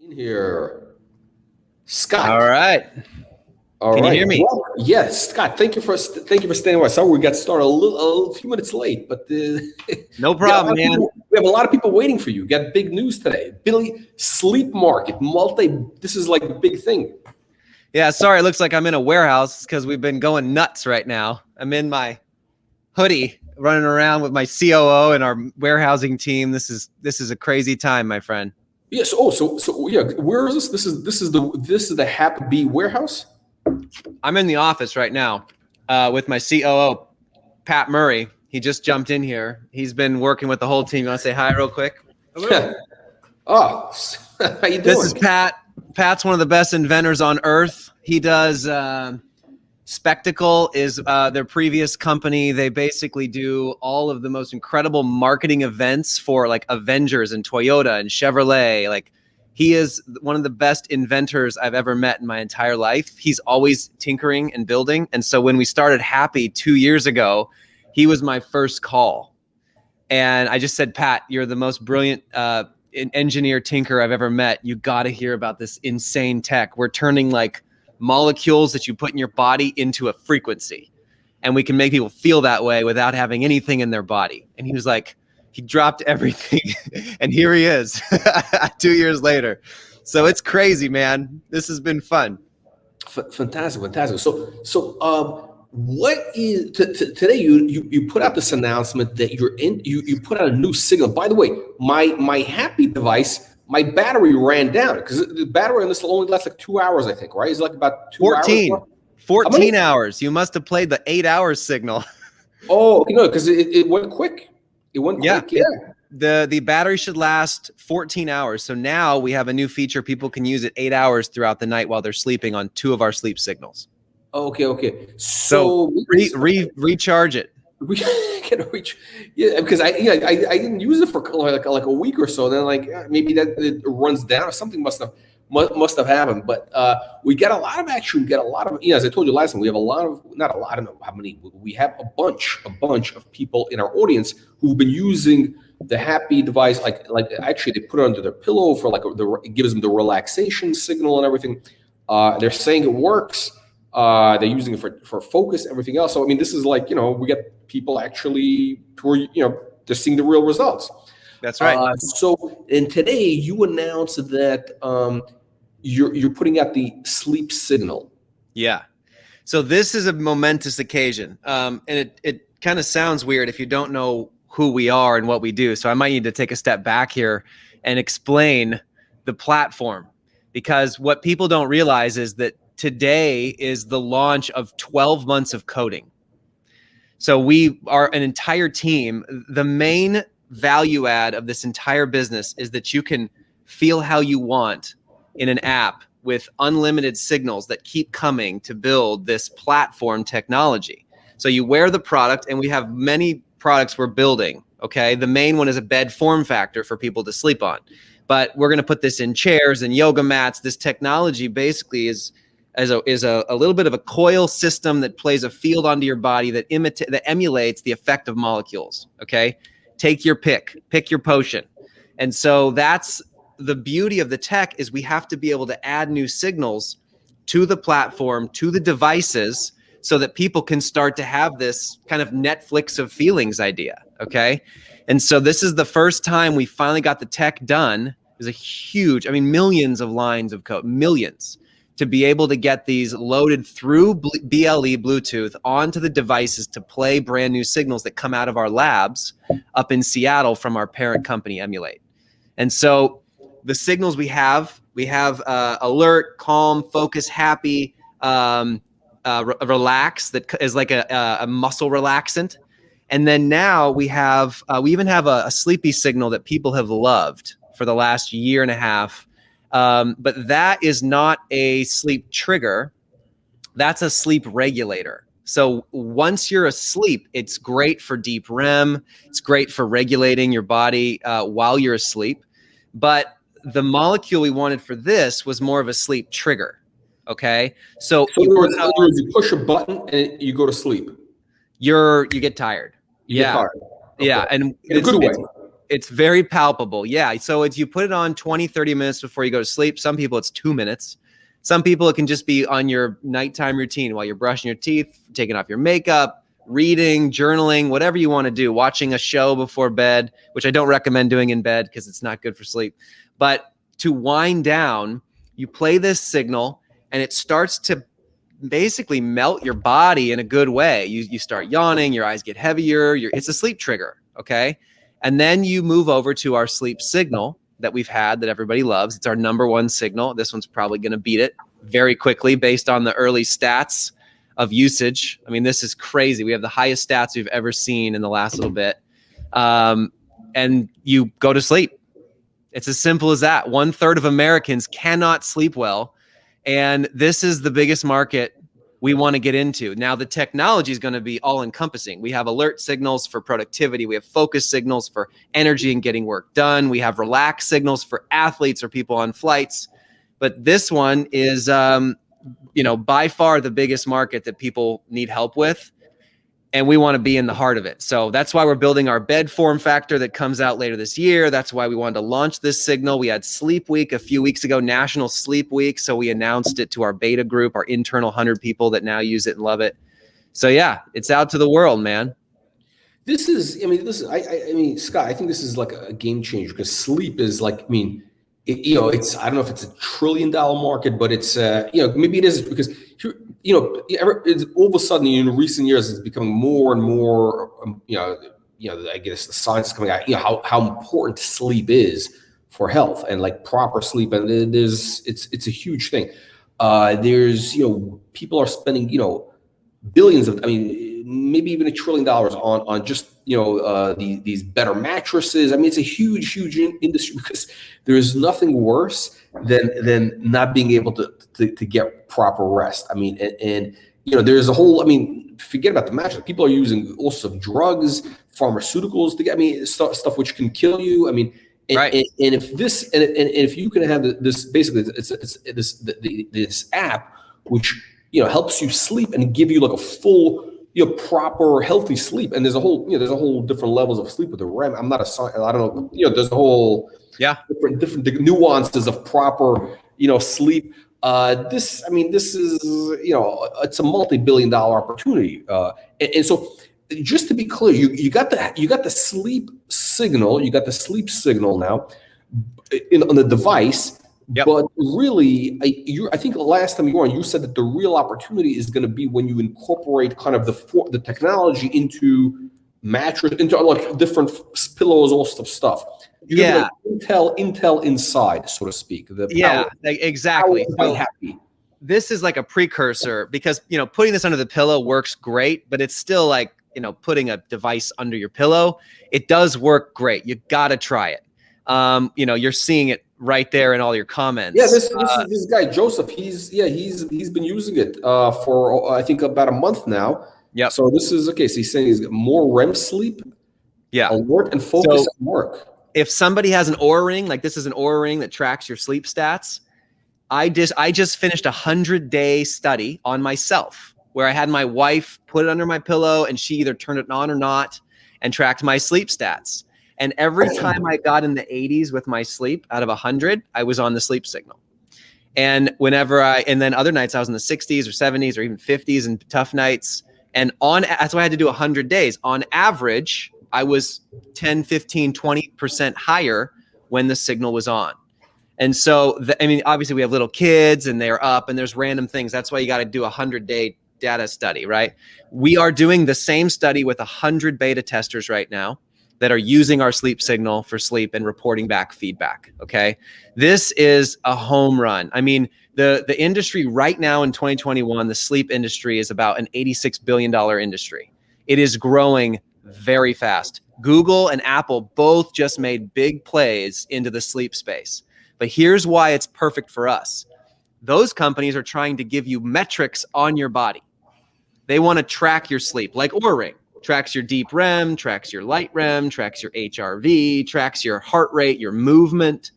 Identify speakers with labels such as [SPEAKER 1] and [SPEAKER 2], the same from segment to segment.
[SPEAKER 1] In here, Scott.
[SPEAKER 2] All right. Can you hear me?
[SPEAKER 1] Well, yes, Scott. Thank you for staying with us. Sorry, we got started a few minutes late, but
[SPEAKER 2] No problem, man.
[SPEAKER 1] We have a lot of people waiting for you. We got big news today. Billy, sleep market, This is like a big thing.
[SPEAKER 2] Yeah, sorry. It looks like I'm in a warehouse because we've been going nuts right now. I'm in my hoodie, running around with my COO and our warehousing team. This is a crazy time, my friend.
[SPEAKER 1] Yes. Oh, so yeah. Where is this? This is the Hapbee warehouse.
[SPEAKER 2] I'm in the office right now with my COO, Pat Murray. He just jumped in here. He's been working with the whole team. You want to say hi real quick?
[SPEAKER 1] Oh, how you doing?
[SPEAKER 2] This is Pat. Pat's one of the best inventors on earth. He does Spectacle is their previous company. They basically do all of the most incredible marketing events for like Avengers and Toyota and Chevrolet. Like, he is one of the best inventors I've ever met in my entire life. He's always tinkering and building. And so when we started Hapbee 2 years ago, he was my first call. And I just said, Pat, you're the most brilliant engineer tinker I've ever met. You got to hear about this insane tech. We're turning like molecules that you put in your body into a frequency. And we can make people feel that way without having anything in their body. And he was like, he dropped everything and here he is 2 years later. So it's crazy, man. This has been fun.
[SPEAKER 1] Fantastic. So what is today? You put out this announcement that you put out a new signal. By the way, my Hapbee device, my battery ran down because the battery on this will only last like 2 hours, I think, right? It's like about
[SPEAKER 2] 14
[SPEAKER 1] hours.
[SPEAKER 2] 14 hours. You must have played the 8 hours signal.
[SPEAKER 1] Oh, no, because it went quick. It went quick. Yeah.
[SPEAKER 2] The battery should last 14 hours. So now we have a new feature. People can use it 8 hours throughout the night while they're sleeping on 2 of our sleep signals.
[SPEAKER 1] Okay. So
[SPEAKER 2] recharge it.
[SPEAKER 1] We can reach, yeah, because I didn't use it for like a week or so. Then maybe that it runs down or something must have happened. But we get a lot of action. We get a lot of, as I told you last time, we have a lot of, not a lot, I don't know how many. We have a bunch of people in our audience who've been using the Hapbee device. Like actually they put it under their pillow for it gives them the relaxation signal and everything. They're saying it works. They're using it for focus, everything else. So, I mean, this is like, we get people actually who are, they're seeing the real results.
[SPEAKER 2] That's right.
[SPEAKER 1] And today you announced that you're putting out the sleep signal.
[SPEAKER 2] Yeah. So this is a momentous occasion. And it kind of sounds weird if you don't know who we are and what we do. So I might need to take a step back here and explain the platform, because what people don't realize is that today is the launch of 12 months of coding. So we are an entire team. The main value add of this entire business is that you can feel how you want in an app with unlimited signals that keep coming to build this platform technology. So you wear the product, and we have many products we're building. Okay. The main one is a bed form factor for people to sleep on, but we're going to put this in chairs and yoga mats. This technology basically is a little bit of a coil system that plays a field onto your body that emulates the effect of molecules. Okay, take your pick your potion. And so that's the beauty of the tech, is we have to be able to add new signals to the platform, to the devices, so that people can start to have this kind of Netflix of feelings idea. Okay, and so this is the first time we finally got the tech done. There's a huge, millions of lines of code, millions, to be able to get these loaded through BLE Bluetooth onto the devices to play brand new signals that come out of our labs up in Seattle from our parent company, Emulate. And so the signals we have alert, calm, focus, happy, relax, that is like a muscle relaxant. And then now we even have a sleepy signal that people have loved for the last year and a half. But that is not a sleep trigger. That's a sleep regulator. So once you're asleep, it's great for deep REM. It's great for regulating your body while you're asleep. But the molecule we wanted for this was more of a sleep trigger. Okay. So
[SPEAKER 1] in other words, you push a button and you go to sleep.
[SPEAKER 2] You get tired.
[SPEAKER 1] You get tired. Okay.
[SPEAKER 2] Yeah. And
[SPEAKER 1] in a good way.
[SPEAKER 2] it's very palpable. Yeah. So it's, you put it on 20, 30 minutes before you go to sleep. Some people it's 2 minutes. Some people it can just be on your nighttime routine while you're brushing your teeth, taking off your makeup, reading, journaling, whatever you want to do, watching a show before bed, which I don't recommend doing in bed because it's not good for sleep. But to wind down, you play this signal and it starts to basically melt your body in a good way. You start yawning, your eyes get heavier, it's a sleep trigger, okay? And then you move over to our sleep signal that we've had that everybody loves. It's our #1 signal. This one's probably going to beat it very quickly based on the early stats of usage. I mean, this is crazy. We have the highest stats we've ever seen in the last little bit. And you go to sleep. It's as simple as that. 1/3 of Americans cannot sleep well. And this is the biggest market we want to get into. Now, the technology is going to be all encompassing. We have alert signals for productivity. We have focus signals for energy and getting work done. We have relax signals for athletes or people on flights. But this one is, by far the biggest market that people need help with. And we want to be in the heart of it. So that's why we're building our bed form factor that comes out later this year. That's why we wanted to launch this signal. We had Sleep Week a few weeks ago, National Sleep Week. So we announced it to our beta group, our internal 100 people that now use it and love it. So yeah, it's out to the world, man.
[SPEAKER 1] This is, I mean, Scott, I think this is like a game changer because sleep is like, it's, I don't know if it's $1 trillion market, but it's, maybe it is because, it's, all of a sudden in recent years, it's becoming more and more, I guess the science is coming out, how important sleep is for health and like proper sleep. And it's a huge thing. There's, people are spending, billions of, maybe even $1 trillion on just, these better mattresses. It's a huge industry because there is nothing worse than not being able to get proper rest. There's a whole, forget about the mattress. People are using all sorts of drugs, pharmaceuticals to get, stuff which can kill you.
[SPEAKER 2] Right.
[SPEAKER 1] And if you can have this, basically it's this app, which, helps you sleep and give you like a full, proper healthy sleep. And there's a whole different levels of sleep with the REM. I'm not I don't know, there's a whole different nuances of proper, sleep. This is, it's a multi-billion-dollar opportunity. And so just to be clear, you got the sleep signal, now on the device.
[SPEAKER 2] Yep.
[SPEAKER 1] But really, I think last time you were on, you said that the real opportunity is going to be when you incorporate kind of the technology into mattress, into like different pillows, all stuff. You have like Intel inside, so to speak.
[SPEAKER 2] Exactly.
[SPEAKER 1] So Hapbee.
[SPEAKER 2] This is like a precursor because putting this under the pillow works great, but it's still like putting a device under your pillow. It does work great. You got to try it. You're seeing it right there in all your comments.
[SPEAKER 1] Yeah, this guy Joseph. He's been using it for I think about a month now.
[SPEAKER 2] Yeah.
[SPEAKER 1] So this is okay. So he's saying he's got more REM sleep.
[SPEAKER 2] Yeah.
[SPEAKER 1] Alert and focus at work.
[SPEAKER 2] If somebody has an Oura Ring, like this is an Oura Ring that tracks your sleep stats. I just finished a 100-day study on myself where I had my wife put it under my pillow and she either turned it on or not and tracked my sleep stats. And every time I got in the 80s with my sleep out of 100, I was on the sleep signal. And and then other nights I was in the 60s or 70s or even 50s and tough nights. And that's why I had to do 100 days. On average, I was 10, 15, 20% higher when the signal was on. And so, obviously we have little kids and they're up and there's random things. That's why you got to do a 100-day data study, right? We are doing the same study with 100 beta testers right now that are using our sleep signal for sleep and reporting back feedback, okay? This is a home run. The industry right now in 2021, the sleep industry is about an $86 billion industry. It is growing very fast. Google and Apple both just made big plays into the sleep space. But here's why it's perfect for us. Those companies are trying to give you metrics on your body. They want to track your sleep, like Oura Ring. Tracks your deep REM, tracks your light REM, tracks your HRV, tracks your heart rate, your movement,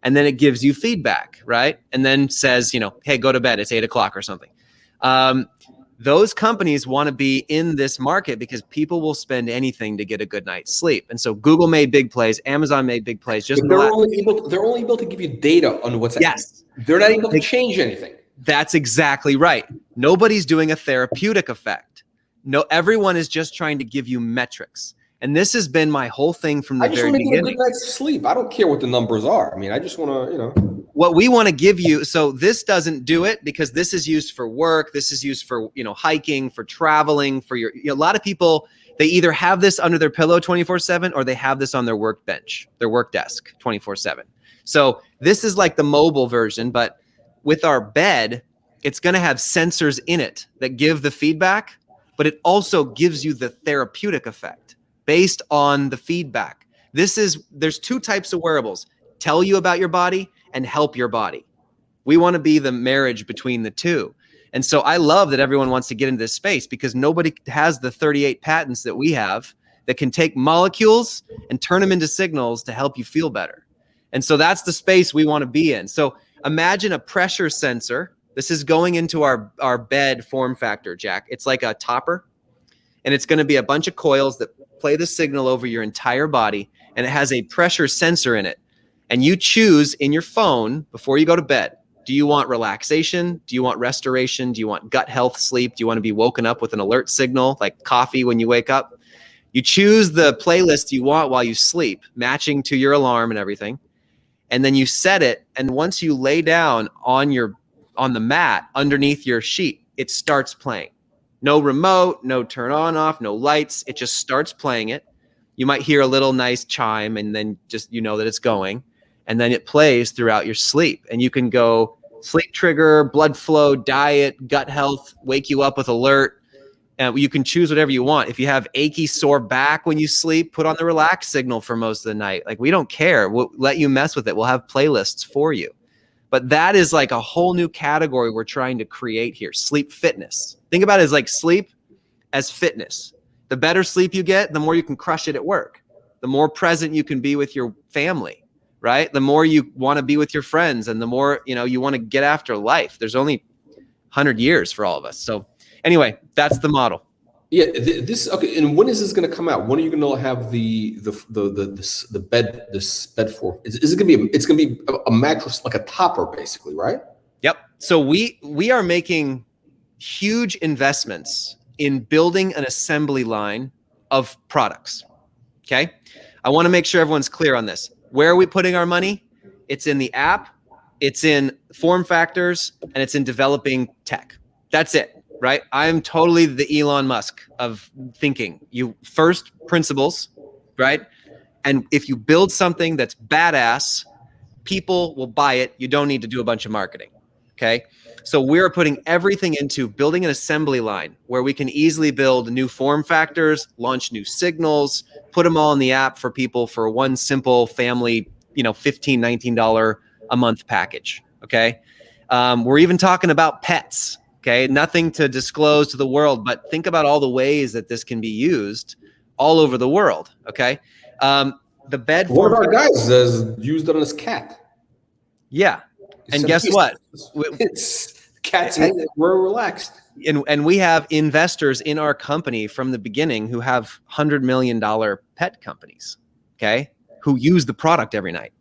[SPEAKER 2] and then it gives you feedback, right? And then says, hey, go to bed. It's 8 o'clock or something. Those companies want to be in this market because people will spend anything to get a good night's sleep. And so Google made big plays, Amazon made big plays. Just
[SPEAKER 1] But they're only able to give you data on what's happening.
[SPEAKER 2] Yes.
[SPEAKER 1] They're not able to change anything.
[SPEAKER 2] That's exactly right. Nobody's doing a therapeutic effect. No, everyone is just trying to give you metrics. And this has been my whole thing from the very beginning. I just want to get a good night's
[SPEAKER 1] sleep. I don't care what the numbers are. I mean, I just want to,
[SPEAKER 2] What we want to give you, so this doesn't do it because this is used for work. This is used for, hiking, for traveling, for a lot of people, they either have this under their pillow 24/7 or they have this on their workbench, their work desk 24/7. So this is like the mobile version, but with our bed, it's going to have sensors in it that give the feedback, but it also gives you the therapeutic effect based on the feedback. There's two types of wearables: tell you about your body and help your body. We want to be the marriage between the two. And so I love that everyone wants to get into this space because nobody has the 38 patents that we have that can take molecules and turn them into signals to help you feel better. And so that's the space we want to be in. So imagine a pressure sensor. This is going into our bed form factor, Jack. It's like a topper, and it's going to be a bunch of coils that play the signal over your entire body, and it has a pressure sensor in it. And you choose in your phone before you go to bed, do you want relaxation? Do you want restoration? Do you want gut health sleep? Do you want to be woken up with an alert signal like coffee when you wake up? You choose the playlist you want while you sleep, matching to your alarm and everything. And then you set it. And once you lay down on the mat underneath your sheet, it starts playing. No remote, no turn on off, no lights. It just starts playing it. You might hear a little nice chime and then just, that it's going. And then it plays throughout your sleep. And you can go sleep trigger, blood flow, diet, gut health, wake you up with alert. And you can choose whatever you want. If you have achy, sore back when you sleep, put on the relax signal for most of the night. Like, we don't care. We'll let you mess with it. We'll have playlists for you. But that is like a whole new category we're trying to create here. Sleep fitness. Think about it as like sleep as fitness. The better sleep you get, the more you can crush it at work. The more present you can be with your family. Right? The more you want to be with your friends and the more, you want to get after life. There's only 100 years for all of us. So anyway, that's the model.
[SPEAKER 1] Yeah. Okay. And when is this going to come out? When are you going to have this bed form? Is it going to be, it's going to be a mattress, like a topper basically, right?
[SPEAKER 2] Yep. So we are making huge investments in building an assembly line of products. Okay. I want to make sure everyone's clear on this. Where are we putting our money? It's in the app, it's in form factors, and it's in developing tech. That's it, right? I'm totally the Elon Musk of thinking. You first principles, right? And if you build something that's badass, people will buy it. You don't need to do a bunch of marketing, okay? So we're putting everything into building an assembly line where we can easily build new form factors, launch new signals, put them all in the app for people for one simple family, $15, $19 a month package. Okay. We're even talking about pets. Okay. Nothing to disclose to the world, but think about all the ways that this can be used all over the world. Okay. The bed.
[SPEAKER 1] One of our guys has used it on his cat.
[SPEAKER 2] Yeah. And guess what?
[SPEAKER 1] Cats were relaxed.
[SPEAKER 2] And we have investors in our company from the beginning who have $100 million pet companies, okay, who use the product every night.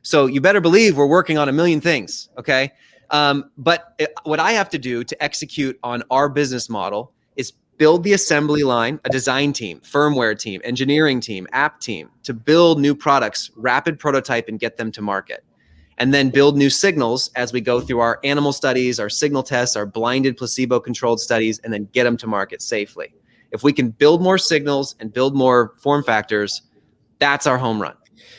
[SPEAKER 2] So you better believe we're working on a million things, okay? But what I have to do to execute on our business model is build the assembly line, a design team, firmware team, engineering team, app team, to build new products, rapid prototype, and get them to market. And then build new signals as we go through our animal studies, our signal tests, our blinded placebo-controlled studies, and then get them to market safely. If we can build more signals and build more form factors, that's our home run.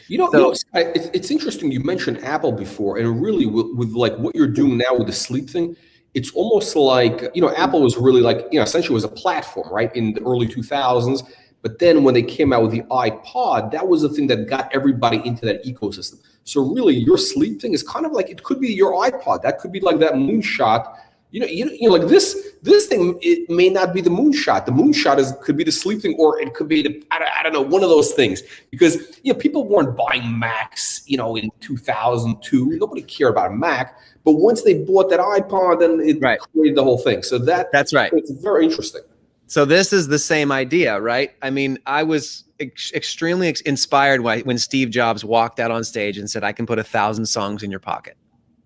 [SPEAKER 1] It's interesting you mentioned Apple before, and really with like what you're doing now with the sleep thing, it's almost like, Apple was really like, essentially was a platform, right, in the early 2000s. But then when they came out with the iPod, that was the thing that got everybody into that ecosystem. So really, your sleep thing is kind of like, it could be your iPod. That could be like that moonshot like this thing, it may not be the moonshot. The moonshot could be the sleep thing, or it could be I don't know, one of those things. Because people weren't buying Macs, in 2002. Nobody cared about a Mac. But once they bought that iPod, then it created the whole thing. So
[SPEAKER 2] that's right.
[SPEAKER 1] It's very interesting.
[SPEAKER 2] So this is the same idea, right? I mean, I was extremely inspired when Steve Jobs walked out on stage and said, "I can put 1,000 songs in your pocket."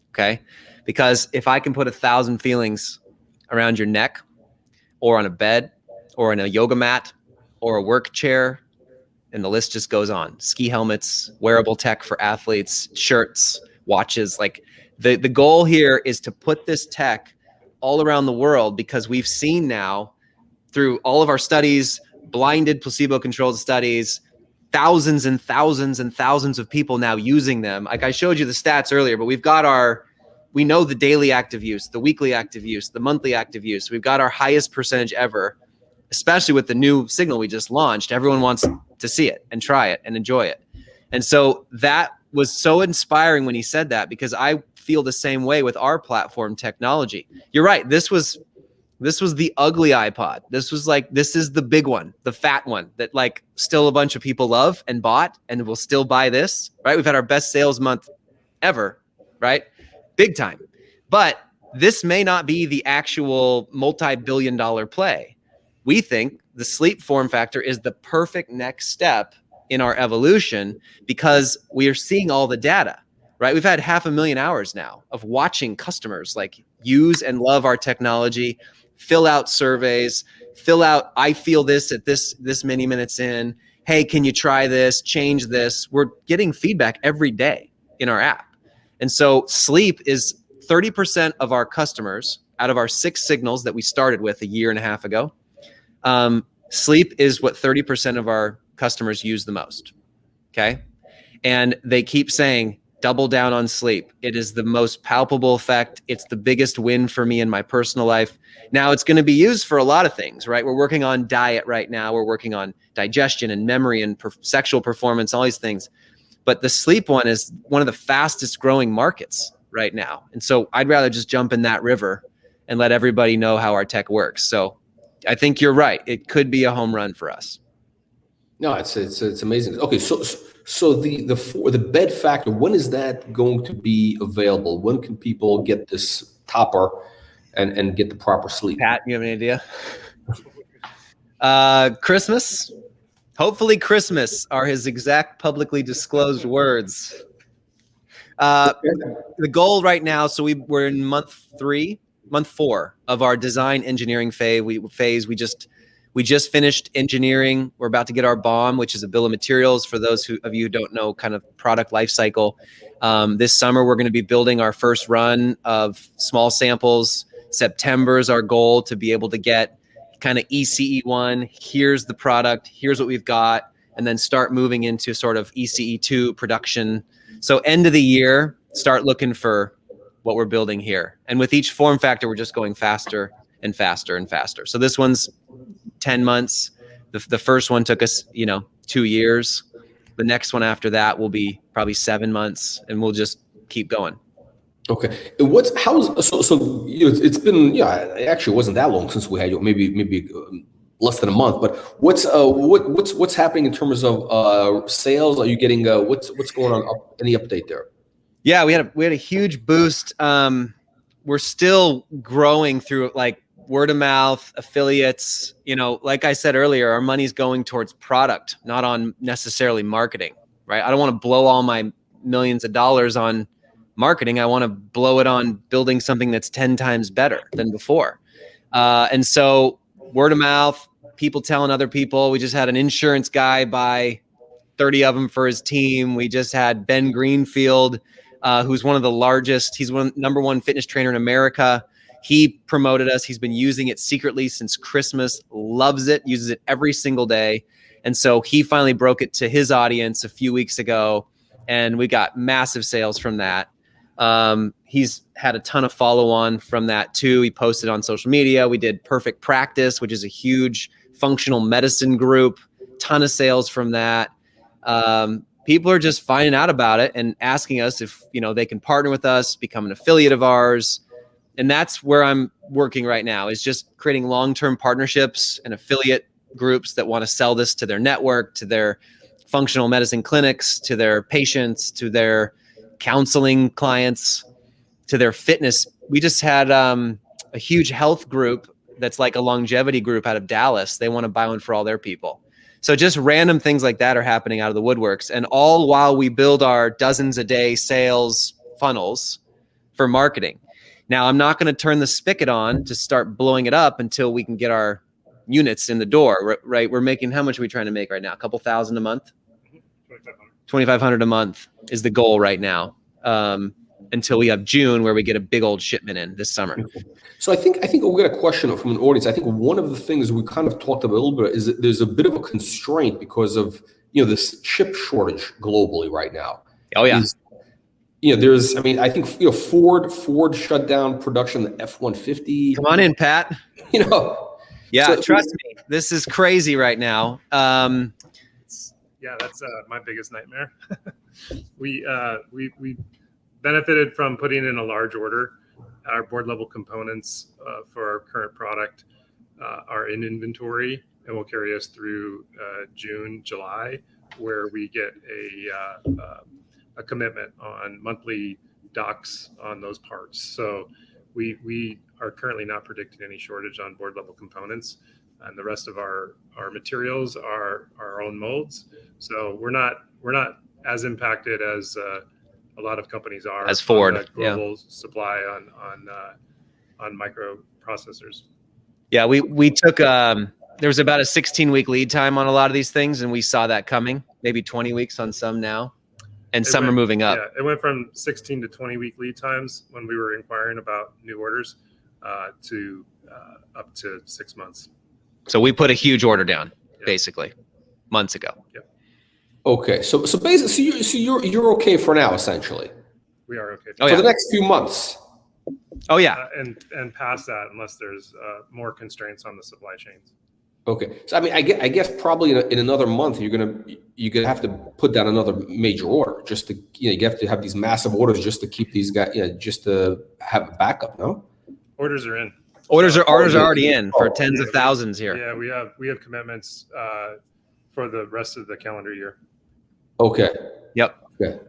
[SPEAKER 2] Okay. Because if I can put 1,000 feelings around your neck, or on a bed, or in a yoga mat, or a work chair, and the list just goes on. Ski helmets, wearable tech for athletes, shirts, watches. Like the goal here is to put this tech all around the world, because we've seen now through all of our studies, blinded placebo-controlled studies, thousands and thousands and thousands of people now using them. Like I showed you the stats earlier, but we know the daily active use, the weekly active use, the monthly active use. We've got our highest percentage ever, especially with the new signal we just launched. Everyone wants to see it and try it and enjoy it. And so that was so inspiring when he said that, because I feel the same way with our platform technology. You're right. This was the ugly iPod. This is the big one, the fat one that like still a bunch of people love and bought and will still buy this, right? We've had our best sales month ever, right? Big time. But this may not be the actual multi-billion-dollar play. We think the sleep form factor is the perfect next step in our evolution, because we are seeing all the data, right? We've had 500,000 hours now of watching customers like use and love our technology, fill out surveys, I feel this at this many minutes in. Hey, can you try this? Change this. We're getting feedback every day in our app. And so sleep is 30% of our customers out of our 6 signals that we started with a year and a half ago. Sleep is what 30% of our customers use the most. Okay. And they keep saying, double down on sleep. It is the most palpable effect. It's the biggest win for me in my personal life. Now it's going to be used for a lot of things, right? We're working on diet right now. We're working on digestion and memory and sexual performance, all these things. But the sleep one is one of the fastest growing markets right now. And so I'd rather just jump in that river and let everybody know how our tech works. So I think you're right. It could be a home run for us.
[SPEAKER 1] No, it's amazing. Okay, so the bed factor, when is that going to be available? When can people get this topper and get the proper sleep?
[SPEAKER 2] Pat, you have any idea? Christmas. Hopefully Christmas are his exact publicly disclosed words. The goal right now, so we're in month 4 of our design engineering phase. We just finished engineering. We're about to get our BOM, which is a bill of materials for those of you who don't know kind of product life cycle. This summer, we're going to be building our first run of small samples. September is our goal to be able to get kind of ECE1. Here's the product. Here's what we've got. And then start moving into sort of ECE2 production. So end of the year, start looking for what we're building here. And with each form factor, we're just going faster and faster and faster. So this one's 10 months. The first one took us, 2 years. The next one after that will be probably 7 months, and we'll just keep going.
[SPEAKER 1] Okay. It's been, it actually wasn't that long since we had you, maybe less than a month, but what's happening in terms of sales? Are you getting what's going on? Any update there?
[SPEAKER 2] Yeah, we had a huge boost. We're still growing through like word of mouth, affiliates. Like I said earlier, our money's going towards product, not on necessarily marketing, right? I don't want to blow all my millions of dollars on marketing. I want to blow it on building something that's 10 times better than before. And so word of mouth, people telling other people. We just had an insurance guy buy 30 of them for his team. We just had Ben Greenfield, who's one of the largest. He's number one fitness trainer in America. He promoted us. He's been using it secretly since Christmas, loves it, uses it every single day. And so he finally broke it to his audience a few weeks ago, and we got massive sales from that. He's had a ton of follow-on from that too. He posted on social media. We did Perfect Practice, which is a huge functional medicine group, ton of sales from that. People are just finding out about it and asking us if, they can partner with us, become an affiliate of ours. And that's where I'm working right now, is just creating long-term partnerships and affiliate groups that want to sell this to their network, to their functional medicine clinics, to their patients, to their counseling clients, to their fitness. We just had a huge health group that's like a longevity group out of Dallas. They want to buy one for all their people. So just random things like that are happening out of the woodworks. And all while we build our dozens a day sales funnels for marketing. Now, I'm not going to turn the spigot on to start blowing it up until we can get our units in the door, right? We're making, how much are we trying to make right now? A couple thousand a month? 2,500 a month is the goal right now, until we have June, where we get a big old shipment in this summer.
[SPEAKER 1] So I think we got a question from an audience. I think one of the things we kind of talked about a little bit is that there's a bit of a constraint because of, this chip shortage globally right now.
[SPEAKER 2] Oh yeah.
[SPEAKER 1] There's, I think, Ford shut down production of the F-150.
[SPEAKER 2] Come on in, Pat.
[SPEAKER 1] Yeah,
[SPEAKER 2] so, trust me, this is crazy right now.
[SPEAKER 3] Yeah, that's my biggest nightmare. We benefited from putting in a large order. Our board level components for our current product are in inventory and will carry us through June, July, where we get a commitment on monthly docs on those parts. So we are currently not predicting any shortage on board level components, and the rest of our materials are our own molds. So we're not as impacted as a lot of companies are,
[SPEAKER 2] as Ford,
[SPEAKER 3] on global supply on microprocessors.
[SPEAKER 2] Yeah, we took there was about a 16-week lead time on a lot of these things, and we saw that coming. Maybe 20 weeks on some now, and some are moving up.
[SPEAKER 3] Yeah, it went from 16 to 20-week lead times when we were inquiring about new orders to up to 6 months.
[SPEAKER 2] So we put a huge order down, basically, months ago.
[SPEAKER 3] Yep.
[SPEAKER 1] Okay, so basically, so you're okay for now, essentially.
[SPEAKER 3] We are okay
[SPEAKER 1] for the next few months.
[SPEAKER 2] Oh yeah,
[SPEAKER 3] and past that, unless there's more constraints on the supply chains.
[SPEAKER 1] Okay, so I guess probably in another month you're gonna have to put down another major order just to you have to have these massive orders just to keep these guys just to have a backup. No,
[SPEAKER 3] orders are in.
[SPEAKER 2] Orders are already in for tens of thousands here.
[SPEAKER 3] Yeah, we have commitments for the rest of the calendar year.
[SPEAKER 1] Okay.
[SPEAKER 2] Yep.
[SPEAKER 1] Okay.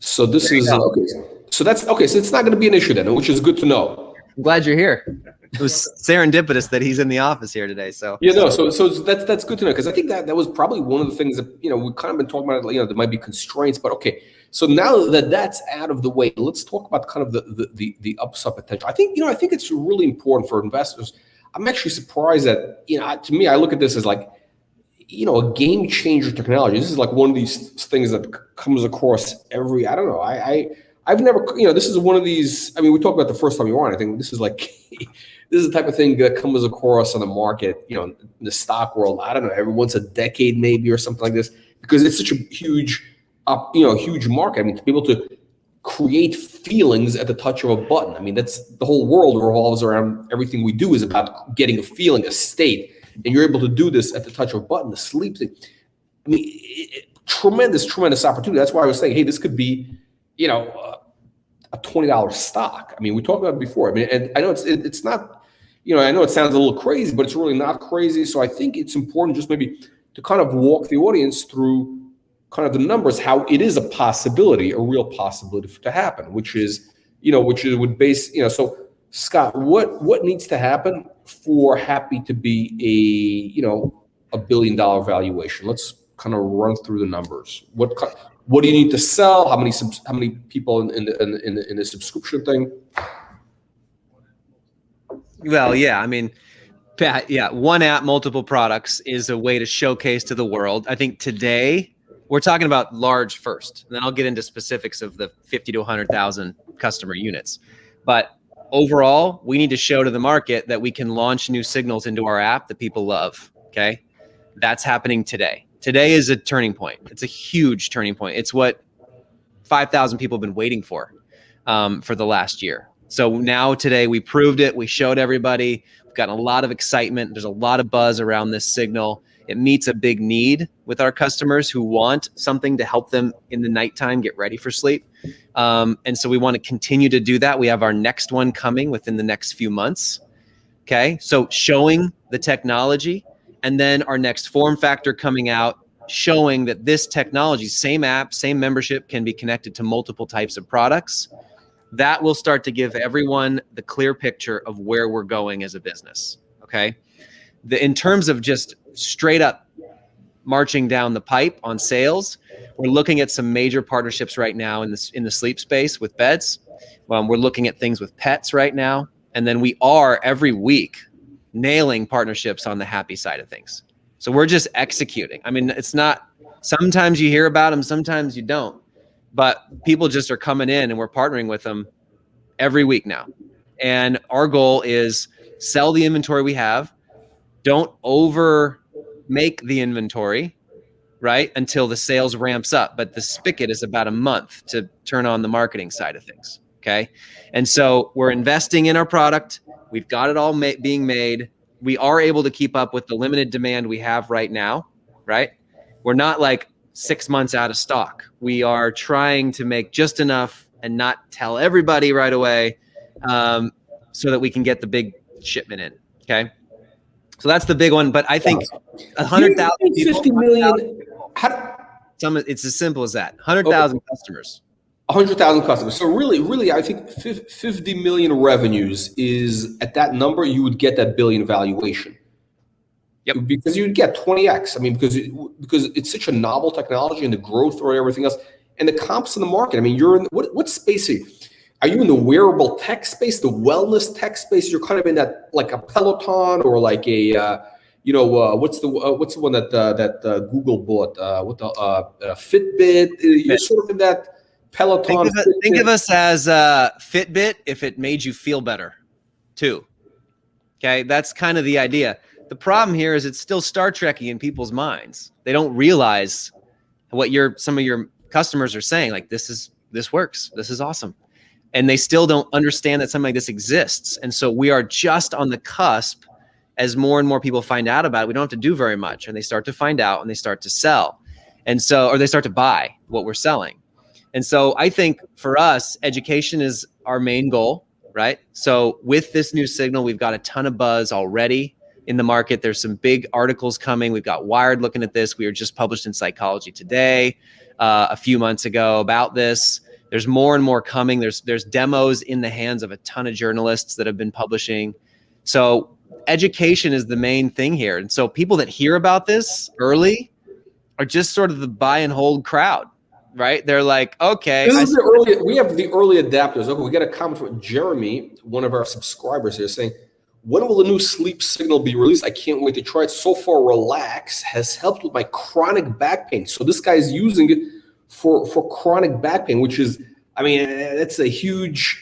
[SPEAKER 1] So this is okay. So that's okay. So it's not going to be an issue then, which is good to know.
[SPEAKER 2] I'm glad you're here. It was serendipitous that he's in the office here today. So
[SPEAKER 1] so that's good to know, because I think that was probably one of the things that we've kind of been talking about. There might be constraints, but okay. So now that that's out of the way, let's talk about kind of the upside potential. I think it's really important for investors. I'm actually surprised that to me, I look at this as like a game changer technology. This is like one of these things that comes across every. I don't know. I've never, this is one of these, we talked about the first time you were on, I think this is like, this is the type of thing that comes across on the market, in the stock world, I don't know, every once a decade maybe or something like this, because it's such a huge, huge market. To be able to create feelings at the touch of a button. That's the whole world revolves around, everything we do is about getting a feeling, a state, and you're able to do this at the touch of a button, the sleep thing. Tremendous opportunity. That's why I was saying, hey, this could be, a $20 stock. We talked about it before. And I know it's not, I know it sounds a little crazy, but it's really not crazy. So I think it's important just maybe to kind of walk the audience through kind of the numbers, how it is a possibility, a real possibility to happen, which would base, so Scott, what needs to happen for Hapbee to be a $1 billion valuation? Let's kind of run through the numbers. What do you need to sell? How many people in the subscription thing?
[SPEAKER 2] Well, yeah, Pat, one app, multiple products is a way to showcase to the world. I think today we're talking about large first, and then I'll get into specifics of the 50 to 100,000 customer units. But overall, we need to show to the market that we can launch new signals into our app that people love. Okay, that's happening today. Today is a turning point. It's a huge turning point. It's what 5,000 people have been waiting for the last year. So now today we proved it. We showed everybody. We've gotten a lot of excitement. There's a lot of buzz around this signal. It meets a big need with our customers who want something to help them in the nighttime get ready for sleep. And so we want to continue to do that. We have our next one coming within the next few months. Okay. So showing the technology, and then our next form factor coming out, showing that this technology, same app, same membership, can be connected to multiple types of products. That will start to give everyone the clear picture of where we're going as a business. Okay. In terms of just straight up marching down the pipe on sales, we're looking at some major partnerships right now in the sleep space with beds. We're looking at things with pets right now. And then we are every week nailing partnerships on the Hapbee side of things. So we're just executing. I mean, it's not, sometimes you hear about them, sometimes you don't, but people just are coming in and we're partnering with them every week now. And our goal is sell the inventory we have. Don't over make the inventory, right, until the sales ramps up. But the spigot is about a month to turn on the marketing side of things. Okay. And so we're investing in our product. We've got it all being made. We are able to keep up with the limited demand we have right now, right? We're not like 6 months out of stock. We are trying to make just enough and not tell everybody right away, so that we can get the big shipment in. Okay. So that's the big one. But I think 100,000 people,
[SPEAKER 1] 50 million.
[SPEAKER 2] It's as simple as that. 100,000 customers.
[SPEAKER 1] 100,000 customers. So really, I think 50 million revenues is, at that number, you would get that billion valuation.
[SPEAKER 2] Yep.
[SPEAKER 1] Because you'd get 20x. I mean, because it's such a novel technology and the growth or everything else, and the comps in the market. I mean, you're in what space are you in? The wearable tech space, the wellness tech space? You're kind of in that, like a Peloton or like a what's the one that Google bought? Fitbit. You're sort of in that Peloton.
[SPEAKER 2] Think of us as Fitbit if it made you feel better too. Okay, that's kind of the idea. The problem here is it's still Star Trek-y in people's minds. They don't realize what some of your customers are saying. Like, this works. This is awesome. And they still don't understand that something like this exists. And so we are just on the cusp. As more and more people find out about it, we don't have to do very much. And they start to find out and they start to sell. And so, or they start to buy what we're selling. And so I think for us, education is our main goal, right? So with this new signal, we've got a ton of buzz already in the market. There's some big articles coming. We've got Wired looking at this. We were just published in Psychology Today a few months ago about this. There's more and more coming. There's demos in the hands of a ton of journalists that have been publishing. So education is the main thing here. And so people that hear about this early are just sort of the buy and hold crowd, right? They're like, okay.
[SPEAKER 1] We have the early adapters. Okay, we got a comment from Jeremy, one of our subscribers here, saying, when will the new sleep signal be released? I can't wait to try it. So far, Relax has helped with my chronic back pain. So this guy's using it for chronic back pain, which is, I mean, that's a huge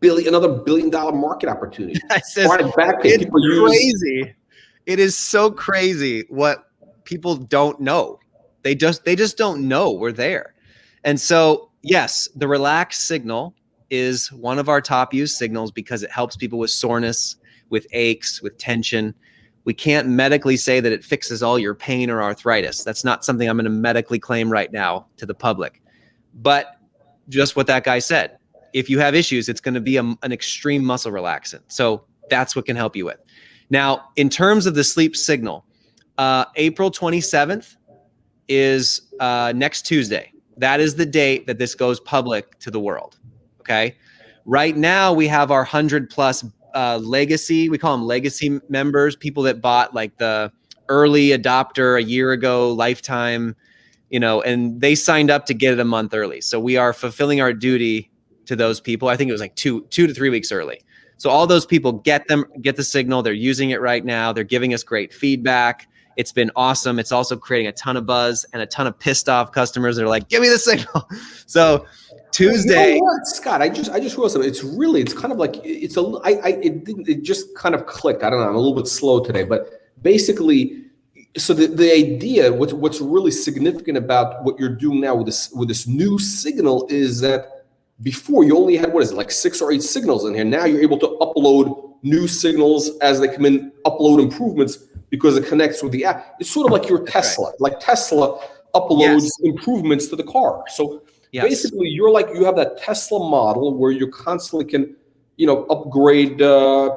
[SPEAKER 1] another $1 billion market opportunity. Chronic back pain.
[SPEAKER 2] It's crazy. It is so crazy what people don't know. They just don't know we're there. And so, yes, the Relax signal is one of our top used signals because it helps people with soreness, with aches, with tension. We can't medically say that it fixes all your pain or arthritis. That's not something I'm going to medically claim right now to the public. But just what that guy said, if you have issues, it's going to be an extreme muscle relaxant. So that's what can help you with. Now, in terms of the sleep signal, April 27th is next Tuesday. That is the date that this goes public to the world. Okay. Right now we have our 100+ legacy. We call them legacy members, people that bought like the early adopter a year ago, lifetime, and they signed up to get it a month early. So we are fulfilling our duty to those people. I think it was like two to 3 weeks early. So all those people get the signal. They're using it right now. They're giving us great feedback. It's been awesome. It's also creating a ton of buzz and a ton of pissed off customers that are like, give me the signal. So Tuesday.
[SPEAKER 1] You know what, Scott, I just realized something. It's kind of like it just kind of clicked. I don't know. I'm a little bit slow today, but basically, so the idea, what's really significant about what you're doing now with this new signal is that before you only had, like 6 or 8 signals in here. Now you're able to upload new signals as they come in, upload improvements because it connects with the app. It's sort of like your Tesla. Right. Like Tesla uploads improvements to the car. So
[SPEAKER 2] Yes.
[SPEAKER 1] Basically, you have that Tesla model where you constantly can, upgrade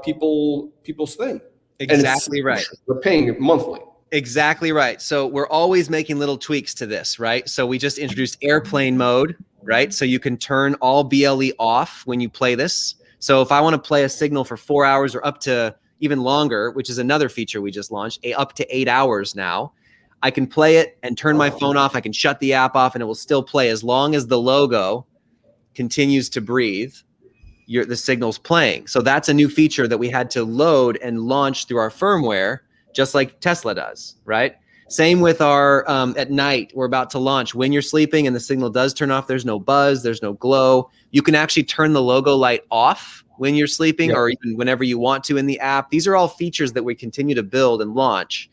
[SPEAKER 1] people's thing.
[SPEAKER 2] Exactly right.
[SPEAKER 1] They're paying it monthly.
[SPEAKER 2] Exactly right. So we're always making little tweaks to this, right? So we just introduced airplane mode, right? So you can turn all BLE off when you play this. So if I want to play a signal for 4 hours or up to even longer, which is another feature we just launched, up to 8 hours now, I can play it and turn my phone off. I can shut the app off and it will still play as long as the logo continues to breathe. The signal's playing. So that's a new feature that we had to load and launch through our firmware, just like Tesla does, right? Same with our at night, we're about to launch. When you're sleeping and the signal does turn off, there's no buzz, there's no glow. You can actually turn the logo light off when you're sleeping, or even whenever you want to in the app. These are all features that we continue to build and launch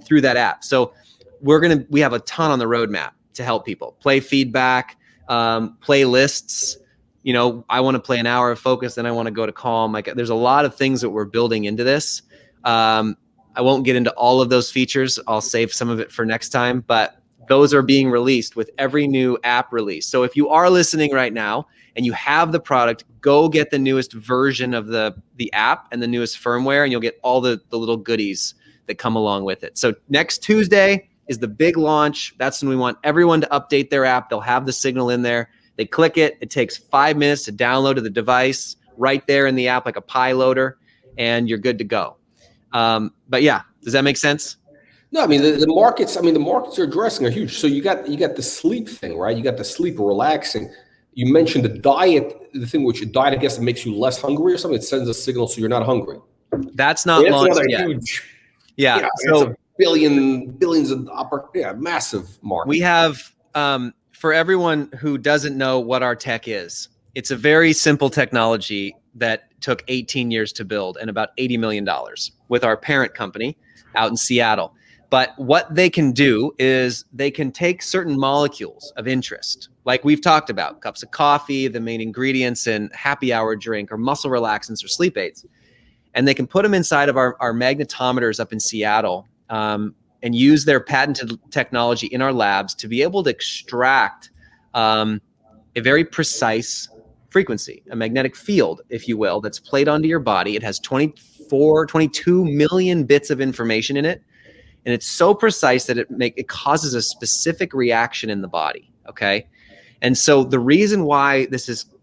[SPEAKER 2] through that app. So we have a ton on the roadmap to help people. Play feedback, playlists. I want to play an hour of focus, then I want to go to calm. Like, there's a lot of things that we're building into this. I won't get into all of those features. I'll save some of it for next time, but those are being released with every new app release. So if you are listening right now and you have the product, go get the newest version of the app and the newest firmware, and you'll get all the little goodies that come along with it. So next Tuesday is the big launch. That's when we want everyone to update their app. They'll have the signal in there. They click it. It takes 5 minutes to download to the device right there in the app, like a Pi loader, and you're good to go. But yeah, does that make sense?
[SPEAKER 1] No, I mean the markets. I mean the markets are addressing are huge. So you got the sleep thing, right? You got the sleep relaxing. You mentioned the diet, the thing which diet, I guess, it makes you less hungry or something. It sends a signal so you're not hungry.
[SPEAKER 2] That's not launched yet.
[SPEAKER 1] Huge,
[SPEAKER 2] yeah,
[SPEAKER 1] so it's billions of massive market.
[SPEAKER 2] We have for everyone who doesn't know what our tech is, it's a very simple technology that took 18 years to build and about $80 million with our parent company out in Seattle. But what they can do is they can take certain molecules of interest, like we've talked about, cups of coffee, the main ingredients in happy hour drink, or muscle relaxants or sleep aids, and they can put them inside of our magnetometers up in Seattle and use their patented technology in our labs to be able to extract a very precise frequency, a magnetic field, if you will, that's played onto your body. It has 22 million bits of information in it. And it's so precise that it causes a specific reaction in the body, okay? And so the reason why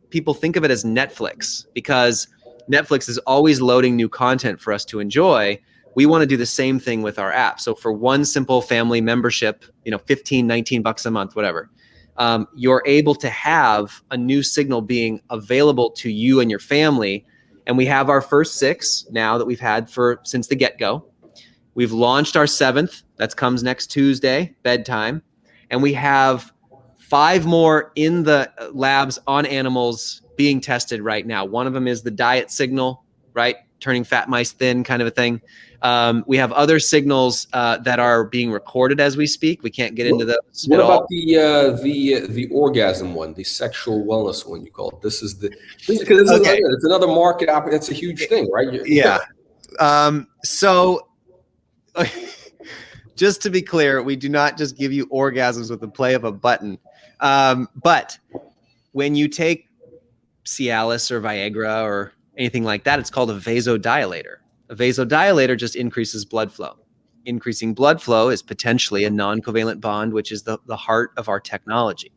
[SPEAKER 2] people think of it as Netflix, because Netflix is always loading new content for us to enjoy. We want to do the same thing with our app. So for one simple family membership, $15, $19 a month, whatever, you're able to have a new signal being available to you and your family. And we have our first 6 now that we've had since the get-go. We've launched our 7th. That comes next Tuesday, bedtime. And we have 5 more in the labs on animals being tested right now. One of them is the diet signal, right? Turning fat mice thin kind of a thing. We have other signals that are being recorded as we speak. We can't get into those.
[SPEAKER 1] What about the orgasm one, the sexual wellness one you call it? This is it's another market. That's a huge thing, right?
[SPEAKER 2] Yeah. So just to be clear, we do not just give you orgasms with the play of a button. But when you take Cialis or Viagra or anything like that, it's called a vasodilator. A vasodilator just increases blood flow. Increasing blood flow is potentially a non-covalent bond, which is the heart of our technology.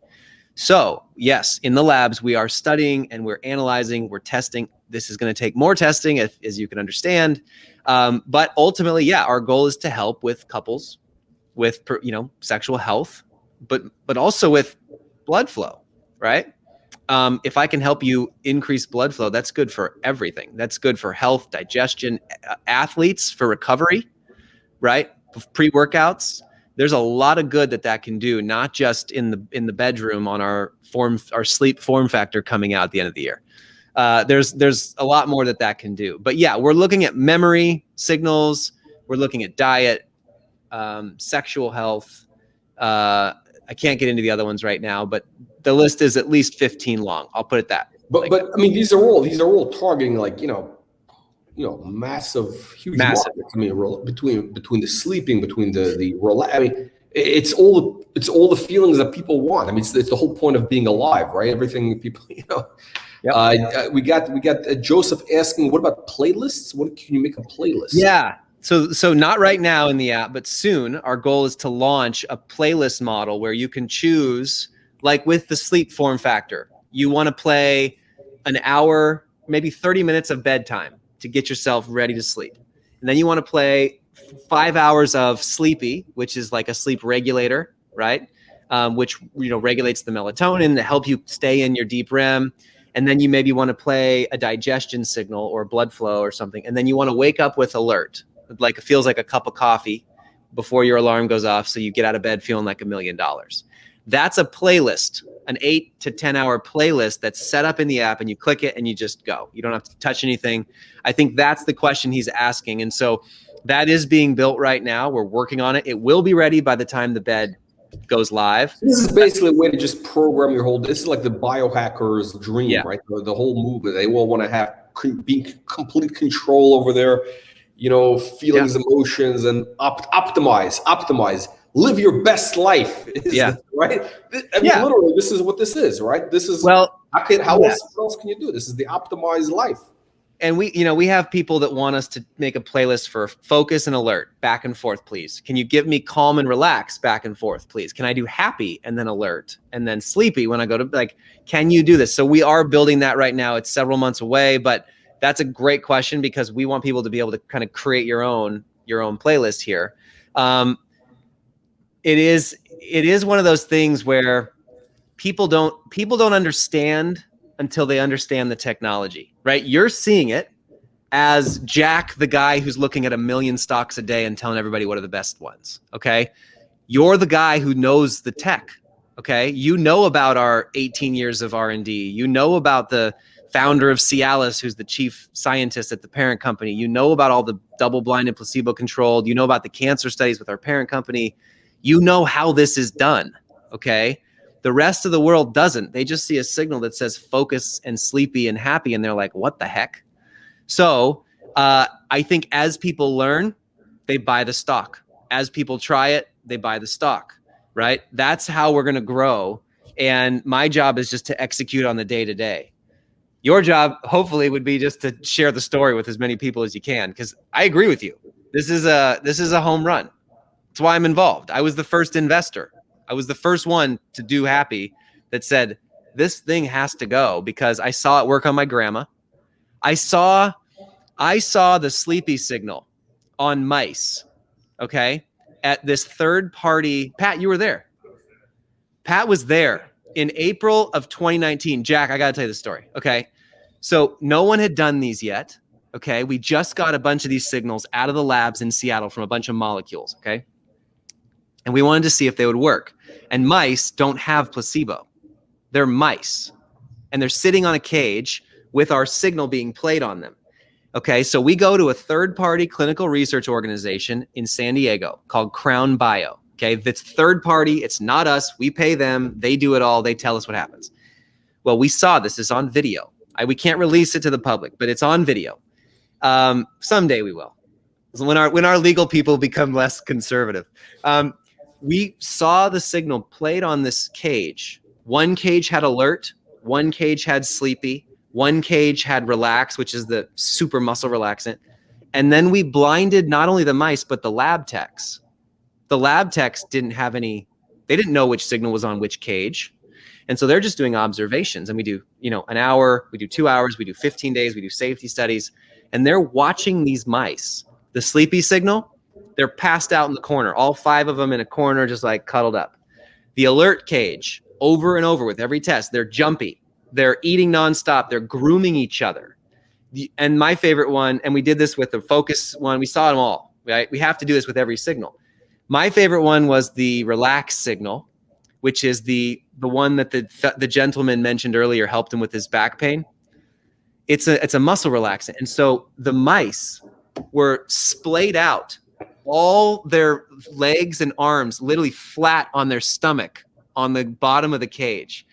[SPEAKER 2] So yes, in the labs, we are studying and we're analyzing, we're testing. This is going to take more testing, as you can understand. But ultimately, our goal is to help with couples with, sexual health, but also with blood flow, right? If I can help you increase blood flow, that's good for everything. That's good for health, digestion, athletes for recovery, right? Pre-workouts. There's a lot of good that can do, not just in the bedroom on our sleep form factor coming out at the end of the year. There's a lot more that can do. But yeah, we're looking at memory signals. We're looking at diet, sexual health. I can't get into the other ones right now, but the list is at least 15 long. I'll put it that.
[SPEAKER 1] But I mean, these are all targeting massive, huge markets. I mean, between the sleeping, between the relax. I mean, it's all it's all the feelings that people want. I mean, it's the whole point of being alive, right? Everything people,
[SPEAKER 2] Yep.
[SPEAKER 1] we got Joseph asking, what about playlists? What can you make a playlist?
[SPEAKER 2] Yeah. So not right now in the app, but soon our goal is to launch a playlist model where you can choose, like with the sleep form factor, you want to play an hour, maybe 30 minutes of bedtime to get yourself ready to sleep. And then you want to play 5 hours of sleepy, which is like a sleep regulator, right? Which, regulates the melatonin to help you stay in your deep REM. And then you maybe want to play a digestion signal or blood flow or something. And then you want to wake up with alert, like it feels like a cup of coffee before your alarm goes off. So you get out of bed feeling like $1 million. That's a playlist, an 8 to 10 hour playlist that's set up in the app, and you click it and you just go. You don't have to touch anything. I think that's the question he's asking. And so that is being built right now. We're working on it. It will be ready by the time the bed goes live.
[SPEAKER 1] This is basically a way to just program your whole. This is like the biohacker's dream,
[SPEAKER 2] Yeah.
[SPEAKER 1] right? The whole movement. They all want to have complete control over their, feelings, emotions, and optimize. Live your best life. Right. I mean, literally, this is what this is, right? This is how else can you do? This is the optimized life.
[SPEAKER 2] And we have people that want us to make a playlist for focus and alert, back and forth, please. Can you give me calm and relax, back and forth, please? Can I do happy and then alert and then sleepy when I go to, can you do this? So we are building that right now. It's several months away, but that's a great question because we want people to be able to kind of create your own playlist here. It is one of those things where people don't understand until they understand the technology, right? You're seeing it as Jack, the guy who's looking at 1 million stocks a day and telling everybody what are the best ones, okay? You're the guy who knows the tech, okay? You know about our 18 years of R&D. You know about the founder of Cialis, who's the chief scientist at the parent company. You know about all the double-blind and placebo-controlled. You know about the cancer studies with our parent company. You know how this is done, okay? The rest of the world doesn't. They just see a signal that says focus and sleepy and happy, and they're like, what the heck? So I think as people learn, they buy the stock. As people try it, they buy the stock, right? That's how we're going to grow. And my job is just to execute on the day-to-day. Your job, hopefully, would be just to share the story with as many people as you can, because I agree with you. This is a home run. That's why I'm involved. I was the first investor. I was the first one to do Happy that said, this thing has to go, because I saw it work on my grandma. I saw the sleepy signal on mice, okay, at this third party. Pat, you were there. Pat was there in April of 2019. Jack, I got to tell you the story, okay? So no one had done these yet, okay? We just got a bunch of these signals out of the labs in Seattle from a bunch of molecules, okay? And we wanted to see if they would work. And mice don't have placebo. They're mice. And they're sitting on a cage with our signal being played on them. Okay, so we go to a third-party clinical research organization in San Diego called Crown Bio. Okay, that's third party. It's not us. We pay them. They do it all. They tell us what happens. Well, we saw this. It's on video. We can't release it to the public, but it's on video. Someday we will. So when our legal people become less conservative. We saw the signal played on this cage. One cage had alert, one cage had sleepy, one cage had relax, which is the super muscle relaxant. And then we blinded not only the mice, but the lab techs. The lab techs didn't have any, they didn't know which signal was on which cage. And so they're just doing observations. And we do, an hour, we do 2 hours, we do 15 days, we do safety studies. And they're watching these mice. The sleepy signal, they're passed out in the corner, all 5 of them in a corner, just like cuddled up. The alert cage, over and over with every test, they're jumpy. They're eating nonstop. They're grooming each other. And my favorite one, and we did this with the focus one, we saw them all, right? We have to do this with every signal. My favorite one was the relax signal, which is the one that the gentleman mentioned earlier helped him with his back pain. It's a muscle relaxant. And so the mice were splayed out, all their legs and arms literally flat on their stomach on the bottom of the cage.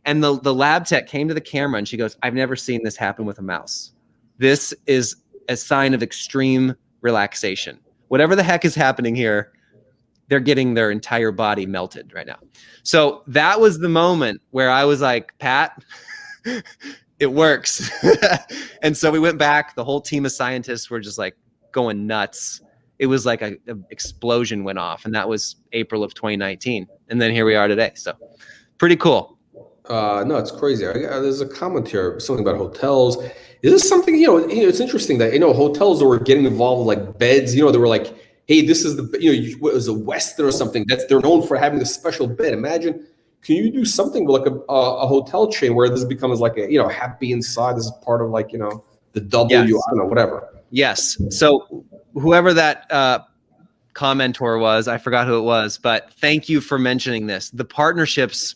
[SPEAKER 2] And the lab tech came to the camera and she goes, I've never seen this happen with a mouse. This is a sign of extreme relaxation. Whatever the heck is happening here, they're getting their entire body melted right now. So that was the moment where I was like, Pat, it works. And so we went back. The whole team of scientists were just like going nuts. It was like a explosion went off, and that was April of 2019. And then here we are today. So pretty cool.
[SPEAKER 1] No, it's crazy. There's a comment here, something about hotels. Is this something, it's interesting that, hotels that were getting involved with like beds, they were like, hey, this is it was a Westin or something they're known for having this special bed. Imagine, can you do something with like a hotel chain where this becomes like a, Hapbee inside? This is part of like, the W,
[SPEAKER 2] Yes.
[SPEAKER 1] I don't know, whatever.
[SPEAKER 2] Yes. So whoever that commentor was, I forgot who it was, but thank you for mentioning this. The partnerships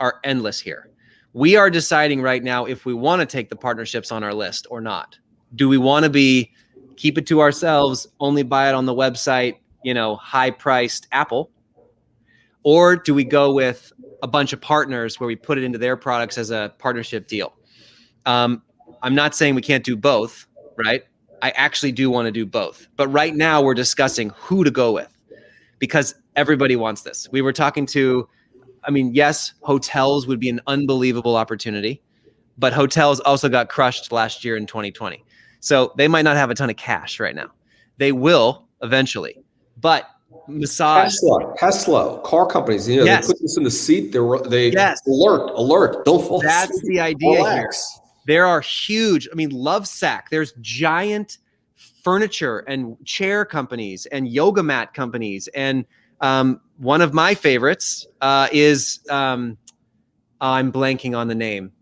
[SPEAKER 2] are endless here. We are deciding right now if we want to take the partnerships on our list or not. Do we want to keep it to ourselves, only buy it on the website, high-priced Apple? Or do we go with a bunch of partners where we put it into their products as a partnership deal? I'm not saying we can't do both, right? I actually do want to do both. But right now we're discussing who to go with because everybody wants this. We were talking to, yes, hotels would be an unbelievable opportunity, but hotels also got crushed last year in 2020. So they might not have a ton of cash right now. They will eventually, but massage.
[SPEAKER 1] Tesla, car companies,
[SPEAKER 2] Yes.
[SPEAKER 1] They put this in the seat. They
[SPEAKER 2] Yes.
[SPEAKER 1] alert, don't fall asleep.
[SPEAKER 2] That's the idea
[SPEAKER 1] Relax.
[SPEAKER 2] here. There are huge, Lovesac, there's giant furniture and chair companies and yoga mat companies. And one of my favorites is, I'm blanking on the name.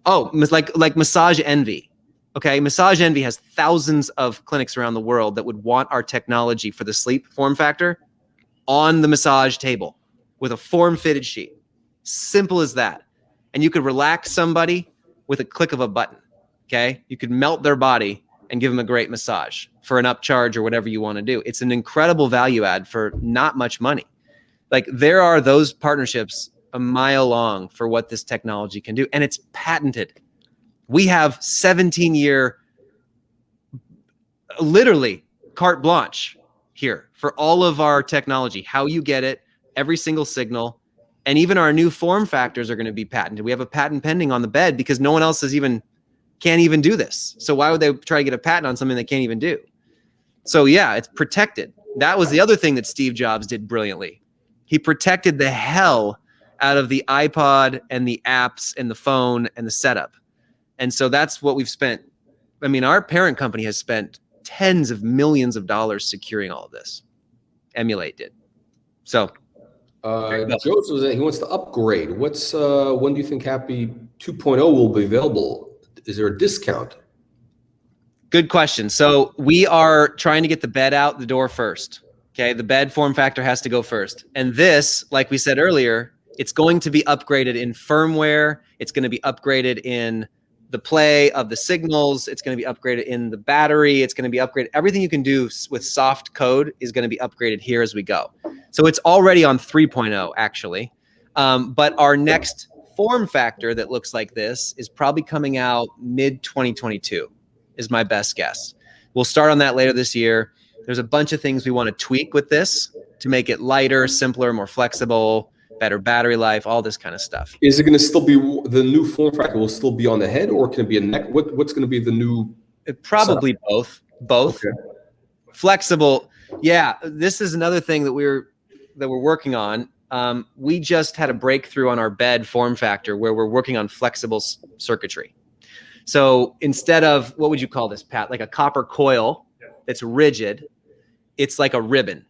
[SPEAKER 2] Like Massage Envy. Okay, Massage Envy has thousands of clinics around the world that would want our technology for the sleep form factor on the massage table with a form-fitted sheet. Simple as that. And you could relax somebody with a click of a button, okay? You could melt their body and give them a great massage for an upcharge or whatever you want to do. It's an incredible value add for not much money. Like there are those partnerships a mile long for what this technology can do, and it's patented. We have 17-year, literally carte blanche here for all of our technology, how you get it, every single signal, and even our new form factors are going to be patented. We have a patent pending on the bed because no one else can't even do this. So why would they try to get a patent on something they can't even do? So yeah, it's protected. That was the other thing that Steve Jobs did brilliantly. He protected the hell out of the iPod and the apps and the phone and the setup. And so that's what we've spent. Our parent company has spent tens of millions of dollars securing all of this. Emulate did. So
[SPEAKER 1] Joseph says he wants to upgrade. When do you think Hapbee 2.0 will be available? Is there a discount?
[SPEAKER 2] Good question. So we are trying to get the bed out the door first. Okay, the bed form factor has to go first. And this, like we said earlier, it's going to be upgraded in firmware. It's going to be upgraded in the play of the signals. It's going to be upgraded in the battery. It's going to be upgraded. Everything you can do with soft code is going to be upgraded here as we go. So it's already on 3.0 actually. But our next form factor that looks like this is probably coming out mid 2022 is my best guess. We'll start on that later this year. There's a bunch of things we want to tweak with this to make it lighter, simpler, more flexible, better battery life, all this kind of stuff.
[SPEAKER 1] Is it going to still be the new form factor will still be on the head, or can it be a neck? What's going to be the new?
[SPEAKER 2] Probably both. Okay. Flexible. Yeah, this is another thing that we're working on. We just had a breakthrough on our bed form factor where we're working on flexible circuitry. So instead of, what would you call this, Pat? Like a copper coil that's rigid, it's like a ribbon.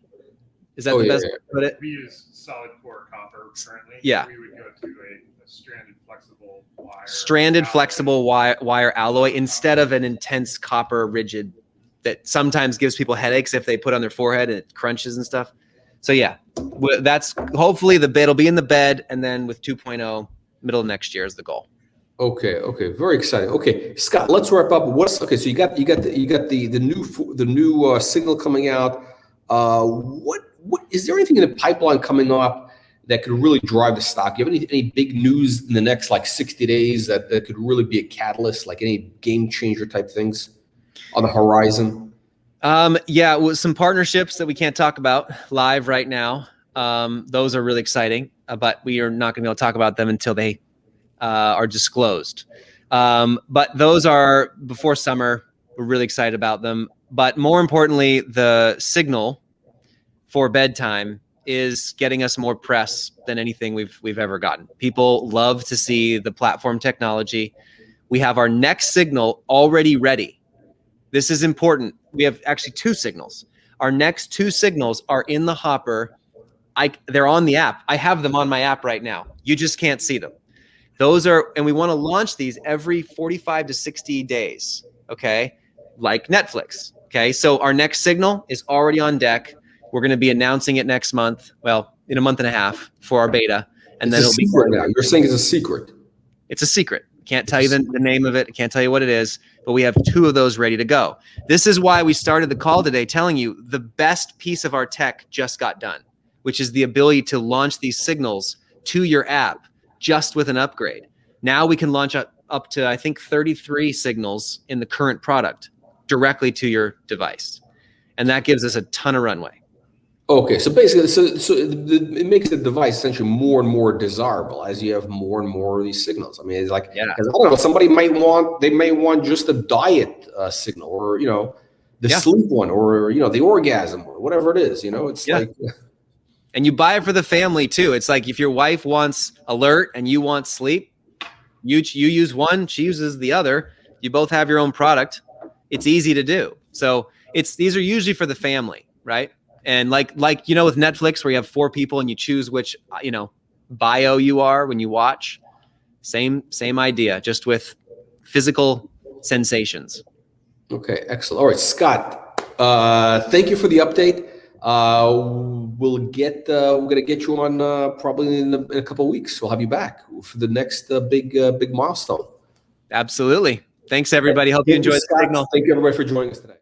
[SPEAKER 2] Is that the best way to put it?
[SPEAKER 3] We use solid core copper currently.
[SPEAKER 2] Yeah.
[SPEAKER 3] We would go to a stranded flexible wire.
[SPEAKER 2] Stranded flexible wire alloy instead of an intense copper rigid that sometimes gives people headaches if they put on their forehead and it crunches and stuff. So yeah, that's hopefully it'll be in the bed, and then with 2.0 middle of next year is the goal.
[SPEAKER 1] Okay, very exciting. Okay, Scott, let's wrap up. So you got the new signal coming out. What is there anything in the pipeline coming up that could really drive the stock? You have any big news in the next like 60 days that could really be a catalyst, like any game changer type things on the horizon?
[SPEAKER 2] Yeah, with some partnerships that we can't talk about live right now. Those are really exciting, but we are not going to be able to talk about them until they are disclosed. But those are before summer. We're really excited about them. But more importantly, the signal for bedtime is getting us more press than anything we've ever gotten. People love to see the platform technology. We have our next signal already ready. This is important. We have actually 2 signals. Our next 2 signals are in the hopper. They're on the app. I have them on my app right now. You just can't see them. Those are, and we want to launch these every 45 to 60 days, okay? Like Netflix, okay? So our next signal is already on deck. We're going to be announcing it next month, well, in a month and a half for our beta. And then it'll be
[SPEAKER 1] secret now. You're saying it's a secret.
[SPEAKER 2] It's a secret. Can't tell you the name of it. Can't tell you what it is, but we have 2 of those ready to go. This is why we started the call today telling you the best piece of our tech just got done, which is the ability to launch these signals to your app just with an upgrade. Now we can launch up to, I think, 33 signals in the current product directly to your device. And that gives us a ton of runway.
[SPEAKER 1] Okay, so basically, it makes the device essentially more and more desirable as you have more and more of these signals. I mean, it's like, because I don't know, somebody may want just a diet signal, or the sleep one, or the orgasm, or whatever it is. It's like.
[SPEAKER 2] And you buy it for the family too. It's like if your wife wants alert and you want sleep, you use one, she uses the other. You both have your own product. It's easy to do. So these are usually for the family, right? And like with Netflix, where you have 4 people and you choose which bio you are when you watch. Same idea, just with physical sensations.
[SPEAKER 1] Okay, excellent. All right, Scott. Thank you for the update. We're gonna get you on probably in a couple of weeks. We'll have you back for the next big milestone.
[SPEAKER 2] Absolutely. Thanks everybody. Hope you enjoyed the signal.
[SPEAKER 1] Thank you everybody for joining us today.